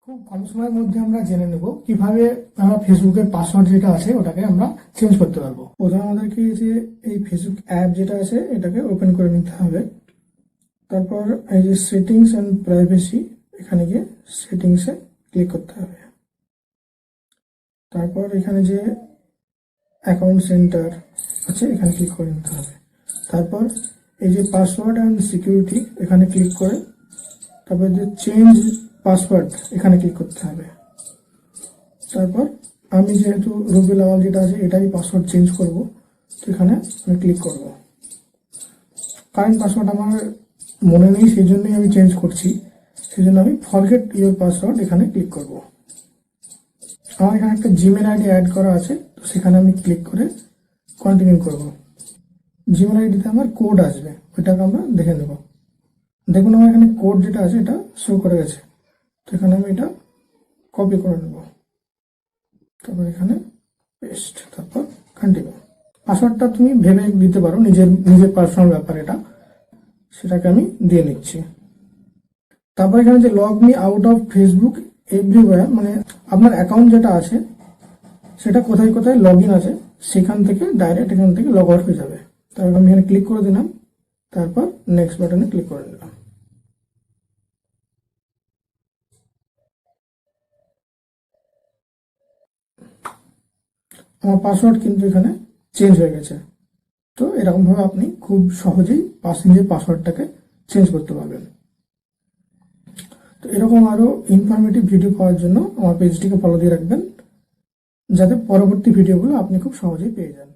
খুব কম সময়ের মধ্যে আমরা জেনে নেব কিভাবে আমরা ফেসবুকের পাসওয়ার্ড যেটা আছে ওটাকে আমরা চেঞ্জ করতে পারবো। প্রথমে আমাদেরকে যে এই ফেসবুক অ্যাপ যেটা আছে এটাকে ওপেন করে নিতে হবে। তারপর এই যে সেটিংস এন্ড প্রাইভেসি, এখানে গিয়ে সেটিংসে ক্লিক করতে হবে। তারপর এখানে যে অ্যাকাউন্ট সেন্টার আছে এখানে ক্লিক করে নিতে হবে। তারপর এই যে পাসওয়ার্ড অ্যান্ড সিকিউরিটি এখানে ক্লিক করে তারপর যে চেঞ্জ পাসওয়ার্ড এখানে ক্লিক করতে হবে। তারপর আমি যেহেতু রুবেল আওয়াল যেটা আছে এটাই পাসওয়ার্ড চেঞ্জ করব, তো এখানে আমি ক্লিক করব। কারেন্ট পাসওয়ার্ড আমার মনে নেই, সেই জন্যই আমি চেঞ্জ করছি। সেই জন্য আমি ফরগেট ইউর পাসওয়ার্ড এখানে ক্লিক করব। আমার এখানে একটা জিমেল আইডি অ্যাড করা আছে, তো সেখানে আমি ক্লিক করে কন্টিনিউ করব। জিমেল আইডিতে আমার কোড আসবে, ওইটাকে আমরা দেখে নেব। দেখুন আমার এখানে কোড যেটা আছে এটা শো করে গেছে, তো এখানে আমি এটা কপি করে নেব। তারপর এখানে পেস্ট, তারপর কন্টিনিউ। পাসওয়ার্ডটা তুমি ভেবে দিতে পারো, নিজের পার্সোনাল ব্যাপার এটা, সেটাকে আমি দিয়ে নিচ্ছি। তারপর এখানে যে log me out of Facebook everywhere, মানে আপনার অ্যাকাউন্ট যেটা আছে সেটা কোথায় কোথায় লগ ইন আছে সেখান থেকে ডাইরেক্ট এখান থেকে লগ আউট হয়ে যাবে। তারপর আমি এখানে ক্লিক করে দিলাম, তারপর নেক্সট বাটনে ক্লিক করে নিলাম। আমার পাসওয়ার্ড কিন্তু এখানে চেঞ্জ হয়ে গেছে। তো এরকমভাবে আপনি খুব সহজেই নিজের পাসওয়ার্ডটাকে চেঞ্জ করতে পারবেন। তো এরকম আরো ইনফরমেটিভ ভিডিও পাওয়ার জন্য আমার পেজটিকে ফলো দিয়ে রাখবেন, যাতে পরবর্তী ভিডিওগুলো আপনি খুব সহজেই পেয়ে যান।